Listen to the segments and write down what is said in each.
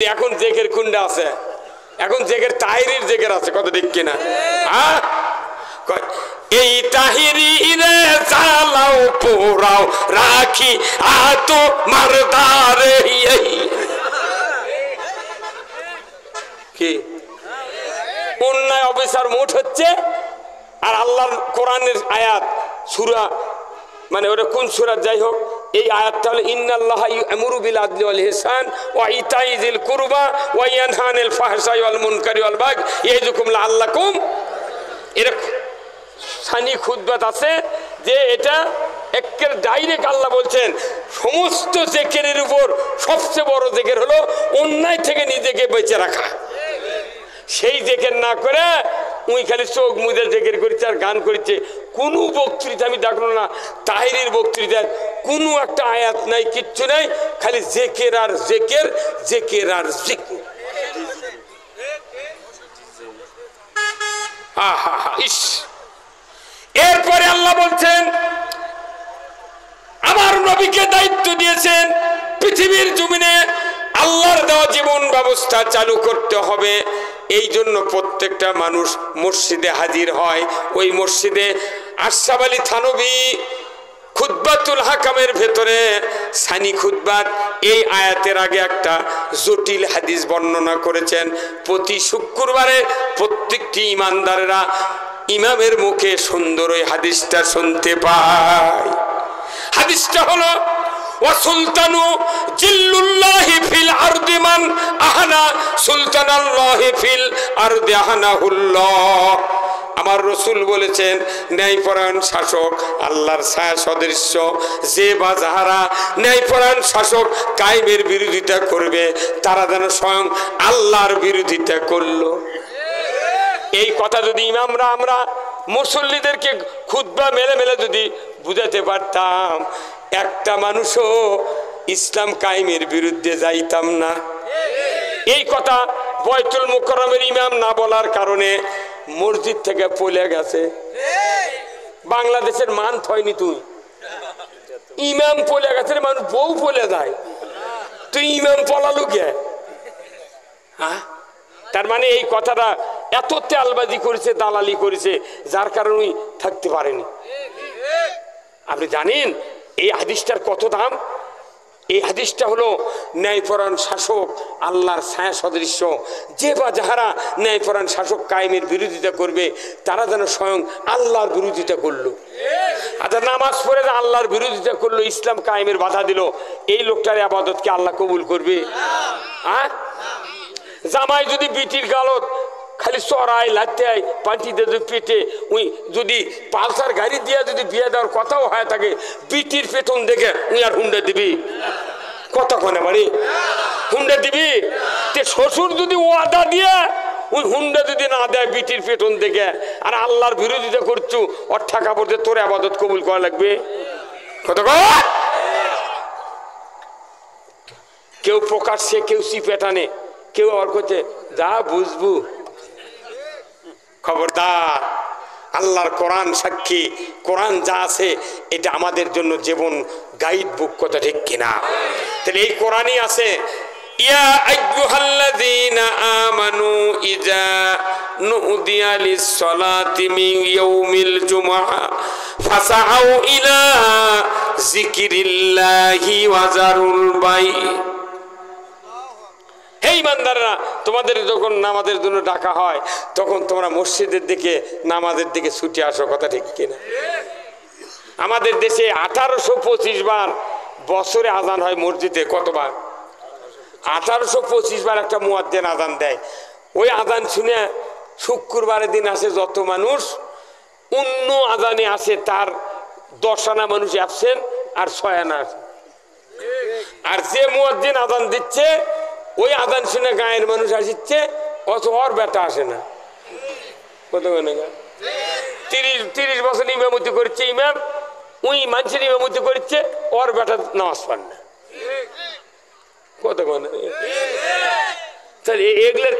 এখন জেকের কুন্ডা আছে, এখন জেকের তাহিরির জেকের আছে, কত ঠিক কিনা? হ্যাঁ, এই তাহিরি রে জ্বালাও পোড়াও রাখি আত মারদারে কি অন্যায় অফিসার মোট হচ্ছে। আর আল্লাহর কোরআনের আয়াত সূরা, মানে ওটা কোন সূরা যাই হোক, এই আয়াতটা হলো ইন্নাল্লাহা ইয়ামুরু বিল আদলি ওয়াল ইহসান ওয়া ইতাই যিল কুরবা ওয়া ইয়ানহা আনিল ফাহশাই ওয়াল মুনকারি ওয়াল বাগই ইয়াইযুকুম লাআল্লাকুম। এরকম সানি খুতবাত আছে যে এটা একের ডাইরেক্ট আল্লাহ বলছেন সমস্ত জিকিরের উপর সবচেয়ে বড় জিকির হলো অন্যায় থেকে নিজেকে বেঁচে রাখা। সেই জিকির না করে উই খালি চোখ মুজে জিকির করছে আর গান করছে। কোনো বক্তৃতা আমি দেখলো না, তাহিরির বক্তৃতায় কোনো একটা আয়াত নাই, কিচ্ছু নাই, খালি জিকির আর জিকির, জিকির আর জিকির। ইস, এরপরে আল্লাহ বলছেন আমার নবীকে দায়িত্ব দিয়েছেন পৃথিবীর জমিনে আল্লাহর দেওয়া জীবন ব্যবস্থা চালু করতে হবে। এই জন্য প্রত্যেকটা মানুষ মসজিদে হাজির হয়। ওই মসজিদে আশরাফ আলী থানভী খুতবাতুল হাকামের ভেতরে সানি খুতবাত এই আয়াতের আগে একটা জটিল হাদিস বর্ণনা করেছেন। প্রতি শুক্রবারে প্রত্যেকটি ইমানদারেরা ইমামের মুখে সুন্দর ওই হাদিসটা শুনতে পায়। হাদিসটা হলো ওয়া সুলতানু জিল্লুল্লাহি ফিল আরদি মান আহানা সুলতানাল্লাহি ফিল আরদি আহানাহুল্লাহ। আমার রাসূল বলেছেন ন্যায়পরায়ণ শাসক আল্লাহর ছায়া সদৃশ্য, যে বা যাহারা ন্যায়পরায়ণ শাসক কায়েমের বিরোধিতা করবে তারা যেন স্বয়ং আল্লাহর বিরোধিতা করলো। এই কথা যদি ইমামরা আমরা মুসল্লিদেরকে খুতবা মেলে মেলে যদি বুঝাতে পারতাম, একটা মানুষও ইসলাম কায়েমের বিরুদ্ধে যাইতাম না। এই কথা বয়তুল মুকাররমের ইমাম না বলার কারণে মসজিদ থেকে পলে গেছে। বাংলাদেশের মান হয়নি, তুই ইমাম পলে গেছে, মানুষ বউ পলে যায়, তুই ইমাম পলালু কে? হ্যাঁ, তার মানে এই কথাটা এত তেলবাজি করেছে, দালালি করেছে, যার কারণে থাকতে পারেনি। আপনি জানেন এই হাদিসটার কত দাম? এই হাদিসটা হলো ন্যায়পরায়ণ শাসক আল্লাহর ছায়া সদৃশ্য, যে বা যাহারা ন্যায়পরায়ণ শাসক কায়েমের বিরোধিতা করবে তারা যেন স্বয়ং আল্লাহর বিরোধিতা করলো। আচ্ছা, নামাজ পড়ে যে আল্লাহর বিরোধিতা করলো, ইসলাম কায়েমের বাধা দিল, এই লোকটার ইবাদতকে আল্লাহ কবুল করবে? হ্যাঁ, জামাই যদি বিটির গালত খালি চড়াই লাত্তায় পাটিতে যদি পেটে উই যদি পালসার গাড়ি দিয়ে যদি বিয়ে দেওয়ার কথাও হয় থাকে, বিটির পেটন দেখে উই আর হুন্ডা দিবি? কথা কনে বাড়ি হুন্ডা দিবি? তে শ্বশুর যদি ওয়াদা দিয়ে ওই হুন্ডা যদি না দেয় বিটির পেটন দেখে, আর আল্লাহর বিরোধিতা করছু, ওর ঠাকা পড়তে তোর আবাদত কবুল করা লাগবে? কত কেউ প্রকাশ্যে, কেউ সিপেটানে, কেউ আর করছে যা বুঝবু। খবরদার, আল্লাহর কোরআন সাক্ষী, কোরআন যা আছে এটা আমাদের জন্য জীবন গাইড বুক, কথা ঠিক কিনা? তাহলে এই কোরআনই আছে ইয়া আইয়ুহাল্লাযীনা আমানু ইযা নুদিয়া লিস-সালাতি মিন ইয়াউমিল জুমআহ ফাসআউ ইলা যিকরিল্লাহি ওয়া যারুল বাই। হে ইমানদাররা, তোমাদের যখন নামাজের জন্য ডাকা হয় তখন তোমরা মসজিদের দিকে, নামাজের দিকে ছুটে আসো, কথা ঠিক কিনা? আমাদের দেশে 1825 বার বছরে আজান হয় মসজিদে। কতবার? 1825 বার একটা মুয়াজ্জিন আজান দেয়। ওই আজান শুনে শুক্রবারের দিন আসে যত মানুষ, অন্য আজানে আসে তার 10 আনা মানুষ অ্যাবসেন্ট আর 6 আনা আসে। আর যে মুয়াজ্জিন আজান দিচ্ছে ওই আজান শুনে গায়ের মানুষ আসছে, অত ওর বেটা আসে না। কত 30 বছর ইমামতি করছে ইমাম, ওই মানুষের ইমামতি করছে, ওর বেটা নামাজ পান না। কত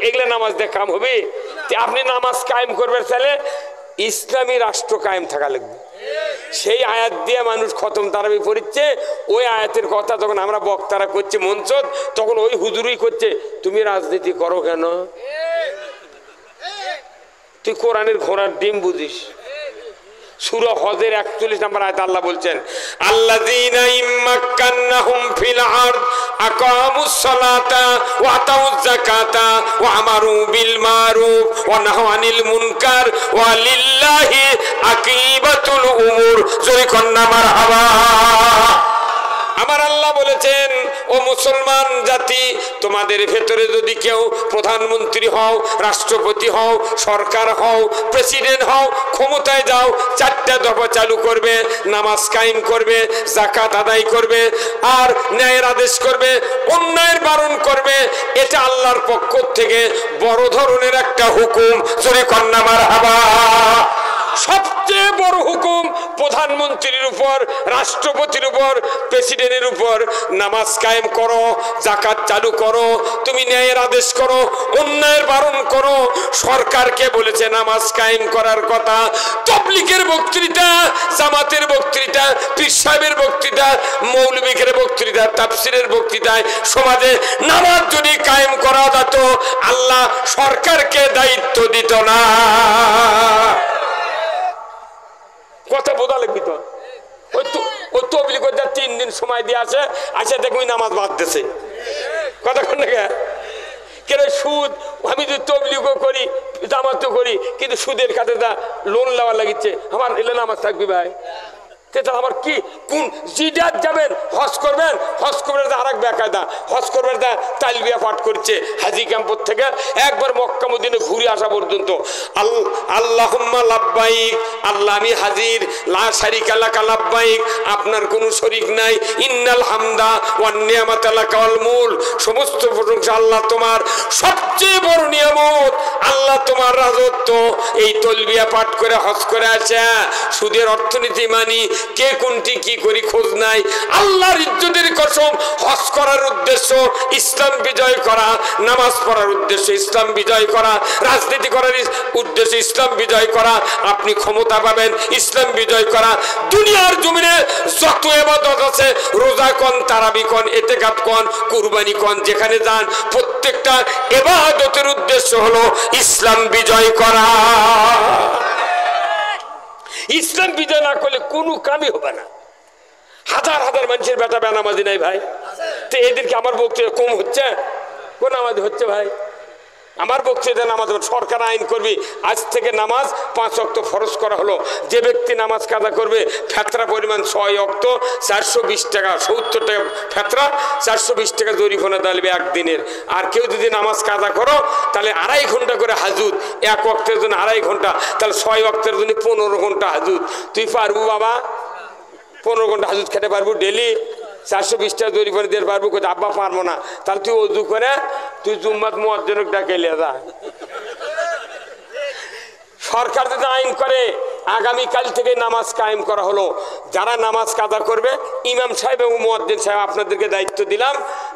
এগুলো নামাজ দিয়ে কাম হবে? আপনি নামাজ কায়েম করবেন, তাহলে ইসলামী রাষ্ট্র কায়েম থাকা লাগবে। সেই আয়াত দিয়ে মানুষ খতম তারাবি পড়ছে। ওই আয়াতের কথা যখন আমরা বক্তারা করছি মঞ্চ, তখন ওই হুজুরই করছে তুমি রাজনীতি করো কেন? তুই কোরআনের ঘোড়ার ডিম বুঝিস। সূরা হজের 41 নম্বর আয়াতে আল্লাহ বলছেন আল্লাযীনা ইম্মাক্কান্নাহুম ফিল আরদ আকামুস সালাতা ওয়া আতাউয যাকাতা ওয়া আমারু বিল মারুফ ওয়া নাহাউ আনিল মুনকার ওয়া লিল্লাহি আকিবাতুল উমুর। জয় কন্না মারহাবা। আমার আল্লাহ বলেছেন ও মুসলমান জাতি, তোমাদের ভেতরে যদি কেউ প্রধানমন্ত্রী হও, রাষ্ট্রপতি হও, সরকার হও, প্রেসিডেন্ট হও, ক্ষমতায় যাও, 4টা দফা চালু করবে, নামাজ কায়েম করবে, যাকাত আদায় করবে, আর ন্যায়ের আদেশ করবে, অন্যায়ের বারণ করবে। এটা আল্লাহর পক্ষ থেকে বড় ধরনের একটা হুকুম। জোরে কন্না মারহাবা। সবচেয়ে বড় হুকুম প্রধানমন্ত্রীর উপর, রাষ্ট্রপতির উপর, প্রেসিডেন্টের উপর। নামাজ কায়েম করো, যাকাত চালু করো, তুমি ন্যায়ের আদেশ করো, অন্যায়ের বারণ করো। সরকারকে বলেছে নামাজ কায়েম করার কথা। তাবলীগের বক্তৃতা, জামাতের বক্তৃতা, পীর সাহেবের বক্তৃতা, মৌলবীদের বক্তৃতা, তাফসীরের বক্তৃতায় সমাজে নামাজ যদি কায়েম করা যেত, আল্লাহ সরকারকে দায়িত্ব দিত না। কথা বোঝা লাগবি তো। ওই তবলিগ 3 দিন সময় দিয়ে আসে দেখবি নামাজ বাদ দিছে। কথা কোন কেন? সুদ। আমি যদি তবলিগও করি, জামাতও করি, কিন্তু সুদের কাছে যা লোন নেওয়া লাগিচ্ছে, আমার এলে নামাজ থাকবি ভাই? আমার কি কোন জিডাত যাবেন, হজ করবেন, হজ করবেন আর এক বেকায়দা, হজ করবেন তালবিয়া পাঠ করছে হাজি ক্যাম্পর থেকে একবার মক্কা মদিনা ঘুরে আসা পর্যন্ত। আল্লাহুম্মা লাব্বাইক, আল্লাহ আমি হাজির, লা শারিকা লাকা লাব্বাইক, আপনার কোনো শরীক নাই, ইন্নাল হামদা ওয়ান নিয়ামাতা লাকা ওয়াল মুল, সমস্ত প্রশংসা আল্লাহ তোমার, সবচেয়ে বড় নিয়ামত আল্লাহ তোমার রাজত্ব। এই তালবিয়া পাঠ করে হজ করে আসে, সুদের অর্থনীতি মানি, কে কোনটি কি করি খোঁজ নাই। আল্লাহর ইজ্জতের কসম, হজ করার উদ্দেশ্য ইসলাম বিজয় করা, নামাজ পড়ার উদ্দেশ্য ইসলাম বিজয় করা, রাজনীতি করার উদ্দেশ্য ইসলাম বিজয় করা, আপনি ক্ষমতা পাবেন ইসলাম বিজয় করা। দুনিয়ার জমিনে যত ইবাদত আছে, রোজা কোন, তারাবি কোন, ইতিকাফ কোন, কুরবানি কোন, যেখানে যান প্রত্যেকটা ইবাদতের উদ্দেশ্য হলো ইসলাম বিজয় করা। ইসলাম বিজয় না করলে কোনো কামই হবে না। হাজার হাজার মানুষের বেটা বেনামাজি নাই ভাই। তো এদেরকে আমার বক্তৃতা কম হচ্ছে? কোন নামাজি হচ্ছে ভাই? আমার বক্তৃতা নামাজ সরকার আইন করবি, আজ থেকে নামাজ 5 ওয়াক্ত ফরজ করা হলো। যে ব্যক্তি নামাজ কাজা করবে, ফেতরা পরিমাণ 6 ওয়াক্ত, 420 টাকা, 70 টাকা ফেতরা, 420 টাকা জরিমানা দিবে একদিনের। আর কেউ যদি নামাজ কাজা করো, তাহলে 2.5 ঘন্টা করে হাজুত, 1 ওয়াক্তের জন্য 2.5 ঘন্টা, তাহলে 6 ওয়াক্তের জন্য 15 ঘন্টা হাজুত। তুই পারবো বাবা? 15 ঘন্টা হাজুত খেতে পারবো ডেলি? 420 টাকা জরিমানা দিয়ে পারবো? কোথায় আব্বা পারবো না। তাহলে তুই অজু করে তুই জুম্মাত মুয়াজ্জিনক ডাকে লিয়ে যা। সরকার যদি আইন করে আগামীকাল থেকে নামাজ কায়েম করা হলো, যারা নামাজ কাজা করবে, ইমাম সাহেব এবং মুয়াজ্জিন সাহেব আপনাদেরকে দায়িত্ব দিলাম,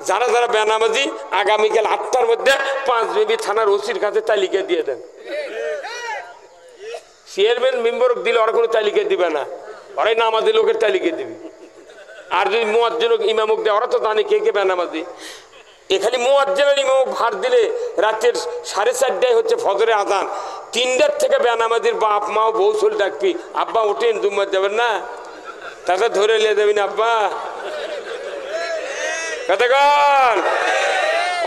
যারা যারা বেনামাজি আগামীকাল 8টার মধ্যে 5 বিবি থানার ওসির কাছে তালিকা দিয়ে দেন। চেয়ারম্যান মেম্বরক দিলে ওরা কোনো তালিকা দিবে না, ওরাই নামাজি লোকের তালিকা দিবে। আর যদি মুয়াজ্জিনক ইমামক দেয়, ওরা তো জানে কে কে বেনামাজি। এখানে মুয়াজ্জিন আর ইমামক ভার দিলে রাতের 4:30টায় হচ্ছে ফজরের আজান, 3টার থেকে বেনামাজির বাপ মা বউ চল ডাকবি, আব্বা ওঠেন জুম্মাত যাবেন না, তাকে ধরে নিয়ে যাবেন আব্বা। কতক্ষণ?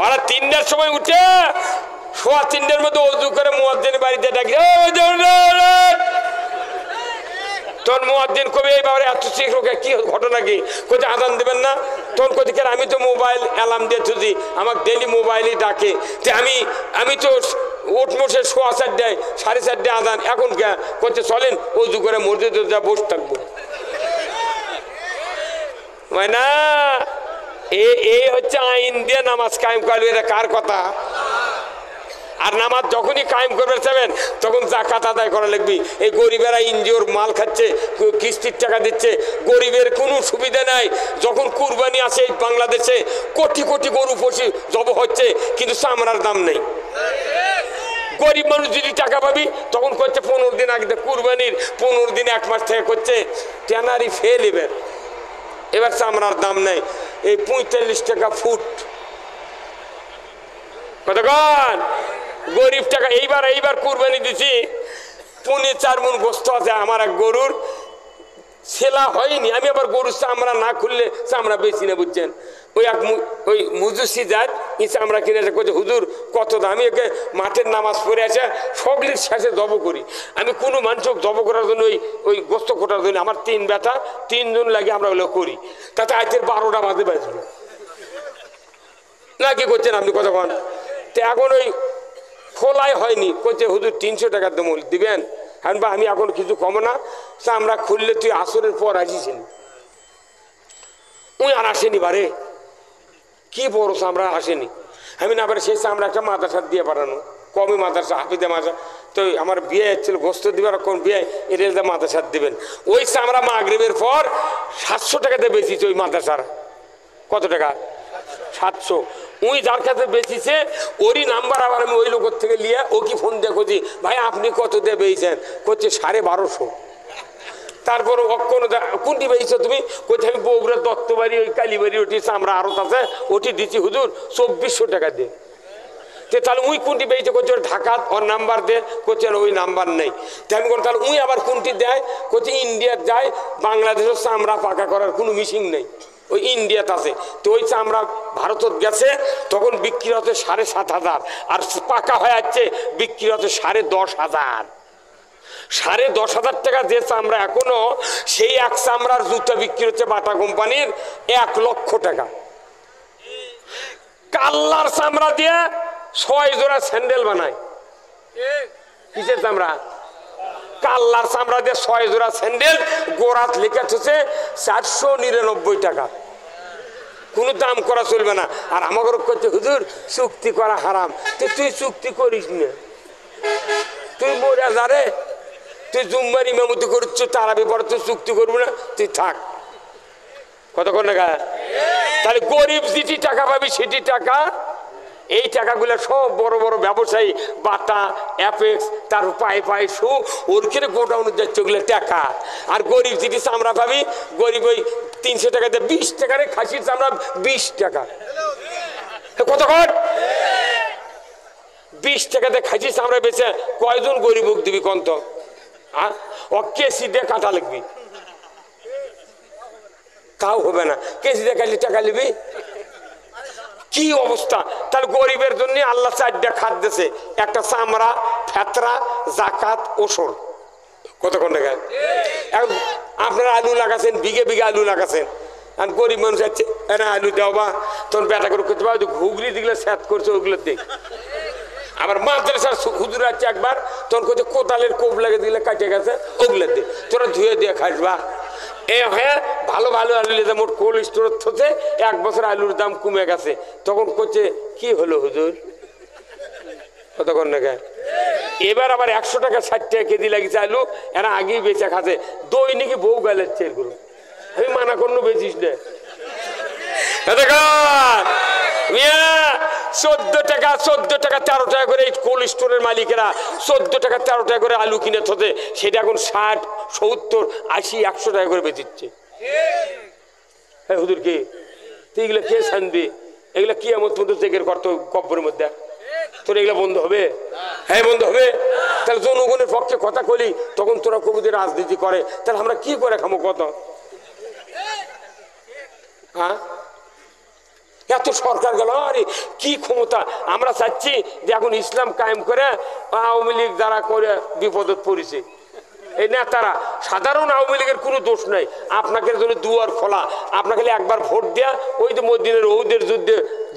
ওরা 3টার সময় উঠে 3:15 মধ্যে অজু করে মুয়াজ্জিনের বাড়িতে ডাকি, তোর মুয়াজ্জিন কবি এইভাবে এত শিখে কি ঘটনা কি কোথায় আজান দেবেন না? তোর কোথায়? আমি তো মোবাইল অ্যালার্ম দিয়ে থুজি, আমাকে ডেলি মোবাইলই ডাকে। তো আমি তো উঠমোসে 4:15 4:30 আজান, এখন কে করতে চলেন অজু করে মসজিদে যা বসে থাকবো না। এই হচ্ছে আইন দিয়ে নামাজ কায়েম করবে, এটা কার কথা? আর নামাজ যখনই কায়েম করবে চাবেন, তখন যাকাত আদায় করা লাগবে। এই গরিবেরা এনজিওর মাল খাচ্ছে, কিস্তির টাকা দিচ্ছে, গরিবের কোনো সুবিধা নাই। যখন কুরবানি আসে এই বাংলাদেশে কোটি কোটি গরু পশু জব হচ্ছে, কিন্তু চামড়ার দাম নেই। গরিব মানুষ যদি টাকা পাবি তখন করছে 15 দিন আগে কুরবানির 15 দিন 1 মাস থেকে করছে ট্যানারি ফেল। এবার চামড়ার দাম নেই, এই 45 টাকা ফুট। কতক্ষণ গরিব টাকা। এইবার কুরবানি দিছি 4.5 মণ গোস্ত আছে আমার এক গরুর, ছেলা হয়নি। আমি আবার গরুর চামড়া না খুললে চামড়া বেশি না, বুঝছেন। ওই মুজুসি যায় ই চামড়া কিনে এসে করছে হুজুর কত দাম। আমি একে মাঠের নামাজ পড়ে আসে সকলের শেষে জব করি। আমি কোনো মানুষ জব করার জন্য ওই গোস্ত কোটার জন্য আমার 3 বেটা 3 জন লাগে আমরা ওগুলো করি। তাতে আজকের 12টা বাজে বাজবে না। কি করছেন আপনি কতক্ষণ? তো এখন ওই খোলাই হয়নি, করছে হুজুর 300 টাকার দাম দিবেন। হ্যাঁ বা আমি এখন কিছু কম না, চামড়া খুললে তুই আসরের পর আসিসনি। ওই আর আসেনি বারে, কি বড় চামড়া আসেনি। আমি না পারে সেই চামড়া একটা মাদ্রাসা দিয়ে পাঠানো, কমই মাদ্রাসা হাফিজে মাদ্রাসা। তো আমার বিয়ে হচ্ছিল গোস্ত দিবার কোন বিয়ে এটা মাদ্রাসা দিবেন। ওই চামড়া মাগরিবের পর 700 টাকাতে বেশিছে ওই মাদ্রাসার। কত টাকা? 700। ওই যার কাছে বেচিছে ওরই নাম্বার আবার আমি ওই লোকের থেকে নিয়ে ও কি ফোন দিয়ে খুঁজি, ভাই আপনি কত দিয়ে বেয়েছেন? করছে 1250। তারপর কোনটি বেয়েছো তুমি? কোথায়? আমি বগুড়া দত্তবাড়ি ওই কালীবাড়ি ওটি চামড়া আড়ত আছে ওটি দিচ্ছি হুজুর 2400 টাকা দিয়ে। তাহলে উই কোনটি বেয়েছে? করছে ঢাকাত ওর নাম্বার দে। করছে ওই নাম্বার নেই। আমি কোন তাহলে উই আবার কোনটি দেয়? করছে ইন্ডিয়ার যায়, বাংলাদেশের চামড়া পাকা করার কোনো মেশিন নেই, ওই ইন্ডিয়াতে আছে। তো ওই চামড়া ভারতত গেছে তখন বিক্রি হচ্ছে 7,500, আর পাকা হয়ে যাচ্ছে বিক্রি হচ্ছে 10,500। 10,500 টাকা যে চামড়া এখনো সেই এক চামড়ার জুতা বিক্রি হচ্ছে বাটা কোম্পানির 1 লক্ষ টাকা। কাল্লার চামড়া দিয়ে 6 জোড়া স্যান্ডেল বানায়। কিসের চামড়া? কাল্লার চামড়া দিয়ে 6 জোড়া স্যান্ডেল, গোড়াত লেখা হচ্ছে 499 টাকা। কোনো দাম করা চলবে না। আর আমাকে করছে হুজুর চুক্তি করা হারাম। তুই চুক্তি করিস না, তুই মরে যারে, তুই জুম্মার ইমামতি করছ তারা ব্যাপারে তুই চুক্তি করবি না, তুই থাক। কতক্ষণ টাকা? তাহলে গরিব যেটি টাকা পাবি সেটি টাকা, এই টাকাগুলো সব বড় বড় ব্যবসায়ী বাটা অ্যাপেক্স তার পায়ে শু ওরখানে গোডাউন যাচ্ছে ওগুলো টাকা। আর গরিব যেটি চামড়া পাবি, গরিব ওই 300 টাকাতে 20 টাকারে খাসির চামড়া 20 টাকা। কতক্ষণ? 20 টাকাতে খাসির চামড়া বেচে কয়জন গরিব দিবি কন্ত? ও কেসি দিয়ে কাটা লিখবি, তাও হবে না। কেসি দিয়ে কাটলে টাকা নিবি, কি অবস্থা। তাহলে গরিবের জন্য আল্লাহ 4টা খাত দিয়েছে, একটা চামড়া, ফেতরা, জাকাত, ওসর। কতক্ষণ টাকা? আপনারা আলু লাগাছেন, বিঘে বিঘে আলু লাগাছেন, আর গরিব মানুষ আছে এরা আলু দেওয়া বা তখন বেটা করে করতে পারো ঘুগলি দিগুলো স্যাত করছে ওগুলো দেখ। আবার মাদ্রাসার হুজুর আছে একবার তখন করছে কোদালের কোপ লাগে দিলে কাটে গেছে ওগুলো দে, তোরা ধুয়ে দিয়ে খাসবা। হ্যাঁ ভালো ভালো আলু নিয়ে মোট কোল্ড স্টোর হচ্ছে 1 বছর আলুর দাম কমে গেছে। তখন করছে কি হলো হুজুর? কতক্ষণ টাকা? এবার আবার 100 টাকা 60 টাকা কেজি লাগিয়েছে আলু, এরা আগেই বেচা খাচ্ছে। দৈনিকই বউ গালেছে এরকম। আমি মানা করলো বেচিস না। 14 টাকা 13 টাকা করে কোল্ড স্টোরের মালিকেরা 14 টাকা 13 টাকা করে আলু কিনে থতে, সেটা এখন 60, 70, 80, 100 টাকা করে বেচিচ্ছে। হ্যাঁ হুজুর কি এগুলো কে শানবি? এগুলো কি এমন চেকের করতো কব্বরের মধ্যে? তোর এগুলো বন্ধ হবে? হ্যাঁ বন্ধ হবে। তাহলে জনগণের পক্ষে কথা কলি তখন তোরা কবিদের রাজনীতি করে, তাহলে আমরা কি করে খামো কত? হ্যাঁ এত সরকার গেল, আরে কি ক্ষমতা। আমরা চাচ্ছি যে এখন ইসলাম কায়েম করে আওয়ামী লীগ যারা করে বিপদত পড়েছে এই নেতারা, সাধারণ আওয়ামী লীগের কোনো দোষ নাই। আপনাকে জন্য দুয়ার খোলা, আপনাকে একবার ভোট দেয়া ওই যে মদিনের ওদের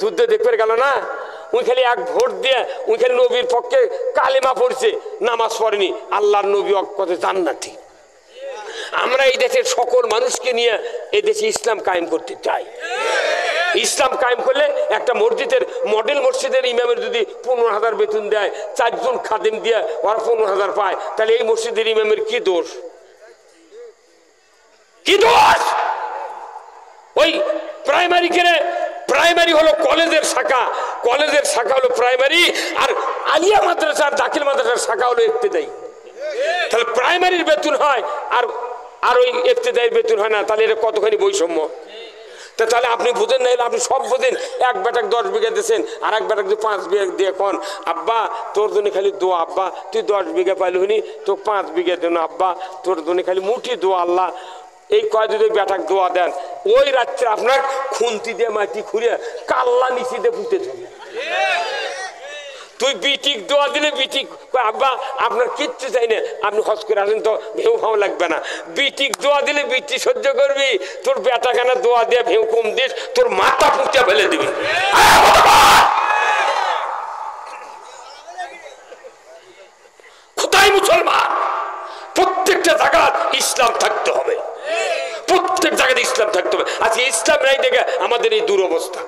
যুদ্ধে দেখতে গেল না, ওইখানে এক ভোট দিয়ে ওইখানে নবীর পক্ষে কালেমা পড়ছে, নামাজ পড়েনি, আল্লাহর নবী কত জান্নাতি। আমরা এই দেশের সকল মানুষকে নিয়ে এই দেশে ইসলাম কায়েম করতে চাই। ইসলাম কায়েম করলে একটা মসজিদের মডেল মসজিদের ইমামের যদি 15,000 বেতন দেয়, 4 জন খাদেম দিয়ে ওরা 15,000 পায়, তাহলে এই মসজিদের ইমামের কি দোষ? কি দোষ? ওই প্রাইমারি প্রাইমারি হলো কলেজের শাখা, কলেজের শাখা হলো প্রাইমারি, আর আলিয়া মাদ্রাসা আর দাখিল মাদ্রাসার শাখা হলো ইবতেদায়ী। তাহলে প্রাইমারির বেতন হয় আর ওই ইবতেদায়ীর বেতন হয় না, তাহলে এটা কতখানি বৈষম্য। তাহলে আপনি বুঝেন না, আপনি সব বোঝেন। এক বেটাক 10 বিঘা দিয়েছেন, আর এক বেটাক 5 বিঘা দিয়ে কোন আব্বা তোর জন্য খালি দোয়া, আব্বা তুই 10 বিঘা পাইলি হনি, তো 5 বিঘার জন্য আব্বা তোর জন্য খালি মুঠি দোয়া আল্লাহ, এই কয় যদি বেটাক দোয়া দেন, ওই রাত্রে আপনার খুন্তি দিয়ে মাটি খুঁড়ে কাল্লা নিচি দিয়ে পুঁতে থাকবে। তুই বিটিক দোয়া দিলে বিটিক আব্বা আপনার কিচ্ছু চাই না, আপনি হজ করে আসেন তো ভেউ ভাও লাগবে না। বিটিক দোয়া দিলে বিটি সহ্য করবি, তোর বেটাখানা দোয়া দিয়ে ভেউ কম দিস, তোর মাথা পুঁতে ফেলে দিবি। কোথায় মুসলমান? প্রত্যেকটা জায়গায় ইসলাম থাকতে হবে, প্রত্যেক জায়গায় ইসলাম থাকতে হবে। আজকে ইসলাম নাই দেখে আমাদের এই দুরবস্থা।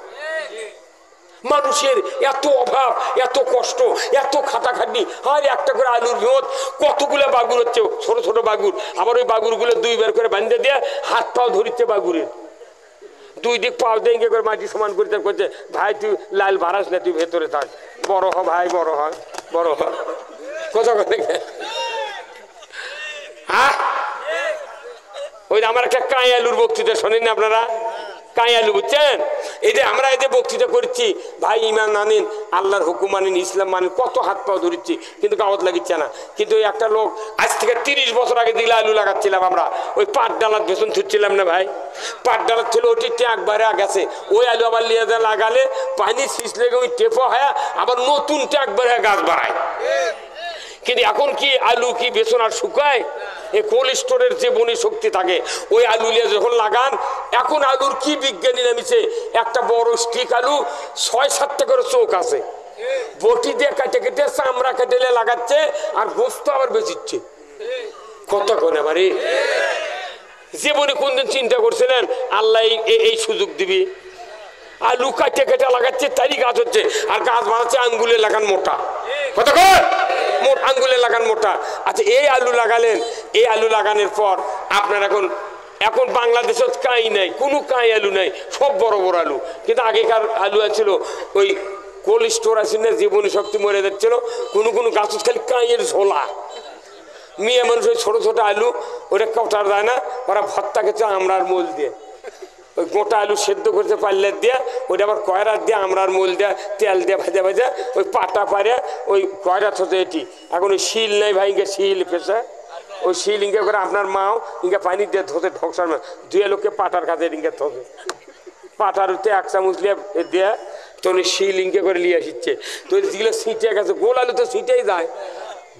মানুষের এত অভাব, এত কষ্ট, এত খাটাখাটনি। আর একটা করে আলুর ভিত কতগুলো বাগুর হচ্ছে, ছোট ছোট বাগুর, আবার ওই বাগুরগুলো 2 বার করে বাঁধে দিয়ে হাত পাও ধরিচ্ছে বাগুরের, 2 দিক পাও দিয়ে করে মাটি সমান করতে করছে। ভাই তুই লাল ভাড়াস না, তুই ভেতরে থাক, বড় হ ভাই, বড় হয়, বড় হয় কথা কথা। হ্যাঁ, ওই আমার একটা কাঁই আলুর বক্তৃতা শোনেন আপনারা? কাঁই আলু বুঝছেন? এই যে আমরা এদের বক্তৃতা করছি, ভাই ইমান মানেন, আল্লাহর হুকুম মানেন, ইসলাম মানেন, কত হাত পাও ধরছি, কিন্তু কাগজ লাগিচ্ছে না। কিন্তু ওই একটা লোক আজ থেকে 30 বছর আগে দিলে আলু লাগাচ্ছিলাম আমরা, ওই পাট ডালার ভেতন থুচ্ছিলাম না ভাই, পাট ডালার ছিল ওটি ট্যাঁক বাড়ে গেছে, ওই আলু আবার লিয়ে লাগালে পানি শীষ লেগে ওই টেপো হয়, আবার নতুন ট্যাঁক বাড়ে গাছ বাড়ায়। কিন্তু এখন কি আলু কি বেসন আর শুকায়? এই কোল্ড স্টোরের যে বনি শক্তি থাকে, ওই আলু নিয়ে যখন লাগান, এখন আলুর কি বিজ্ঞানী নামিছে, একটা বড় স্টিক আলু 6-7টা করে চোখ আছে, বটি দিয়ে কেটে কেটে চামড়া কেটে লাগাচ্ছে, আর গোস্ত আবার বেচিচ্ছে। কত কোন বাড়ি জীবনে কোনদিন চিন্তা করছিলেন আল্লাহ এই সুযোগ দিবি? আলু কাটে কেটে লাগাচ্ছে, তারই গাছ হচ্ছে, আর গাছ বানাচ্ছে আঙ্গুলে লাগান মোটা, কতক্ষণ আঙ্গুলে লাগান মোটা। আচ্ছা, এই আলু লাগালেন, এই আলু লাগানোর পর আপনার এখন বাংলাদেশে কাঁই নাই, কোনো কাঁই আলু নাই, সব বড় বড় আলু। কিন্তু আগেকার আলু ছিল ওই কোল্ড স্টোর আছে না, জীবনী শক্তি মরে যাচ্ছিল, কোনো কোনো গাছ খালি কাঁইয়ের ঝোলা। মেয়ে মানুষ ওই ছোট ছোট আলু ওটা কাটার যায় না, ওরা ভর্তা খেতে আমরার মোল দিয়ে, ওই গোটা আলু সেদ্ধ করতে পারলে দিয়ে ওইটা আবার কয়রা দিয়ে আমরার মোল দেয়া তেল দিয়ে ভাজা ভাজা ওই পাটা পারে ওই কয়রা থতে এটি। এখন ওই শিল নেই ভাই, ইঙ্গে শিল পেশা, ওই শিল ইঙ্গে করে আপনার মাও ইঙ্গে পানি দিয়ে ধোতে ঢকসার দুয়ে লোককে পাটার কাছে ইঙ্গে থতে, পাটার উঠতে 1 চামচ দিয়ে তো উনি শিল ইঙ্গে করে নিয়ে আসছে। তো যেগুলো ছিটে গেছে, গোল আলু তো ছিটেই যায়,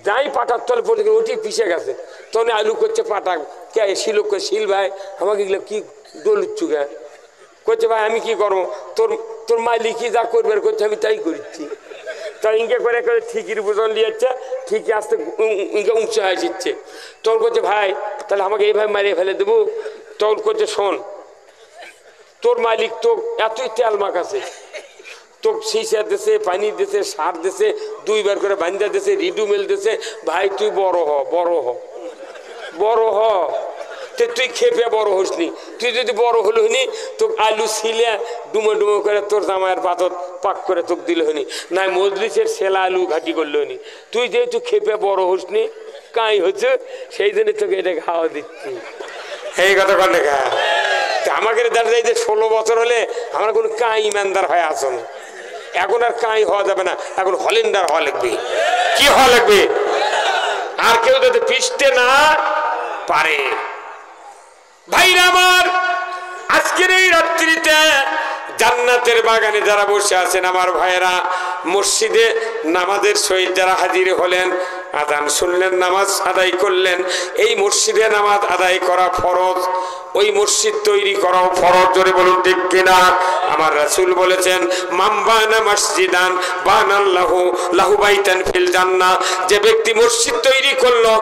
যাই পাটার তলে পড়ে ওটি পিছিয়ে গেছে, তখন আলু করছে পাটা কে শিল শিল ভাই আমাকে এগুলো কি দোলুচ্ছু গে করছে, ভাই আমি কি করবো, তোর মালিকই যা করবে করছে আমি তাই করছি। তা ইঙ্গে করে করে ঠিকির বুঝন নিয়েছে, ঠিকই আসতে ইঙ্গে উঁচু হয়ে যাচ্ছে। তখন করছে ভাই তাহলে আমাকে এইভাবে মারিয়ে ফেলে দেবো? তখন করছে শোন, তোর মালিক তো এতই তেল মাখাছে, তো সিসা দেশে পানি দেশে সার দেশে 2 বার করে বান্ধা দেশে রিডুমেল দেশে, ভাই তুই বড় হ, বড় হ, বড় হ, তুই খেপে বড় হসনি। তুই যদি বড় হলো হনি তো আলু ছিলে ডুমো ডুমো করে তোর জামাইয়ের পাতত পাক করে তোকে দিল হনি, নাই মজলিসের সেলা আলু ঘাটি করলো হনি। তুই যেহেতু খেপে বড় হসনি, কাঁই হচ্ছে, সেই জন্য তোকে এটা খাওয়া দিচ্ছি। এই কথা কর লেখা আমাকে দেখা যায় যে 16 বছর হলে আমরা কোনো কাঁই ইমানদার হয়ে আসুন। এখন আর কাঁই হওয়া যাবে না, এখন হলেন্ডার হওয়া লাগবে। কি হওয়া লাগবে? আর কেউ যাতে পিষতে না পারে। ভাইরা আমার, আজকের এই রাত্রিতে জান্নাতের বাগানে যারা বসে আছেন আমার ভাইয়েরা, মসজিদে নামাজের সহিত যারা হাজির হলেন, আযান শুনলেন, নামাজ আদায় করলেন, এই মসজিদে নামাজ আদায় করা ফরজ, ওই মসজিদ তৈরি করাও ফরজ। জোরে বলুন ঠিক কিনা? আমার রাসূল বলেছেন মান বানা মসজিদান বানাল্লাহু লাহু বাইতান ফিল জান্নাহ, যে ব্যক্তি মসজিদ তৈরি করলো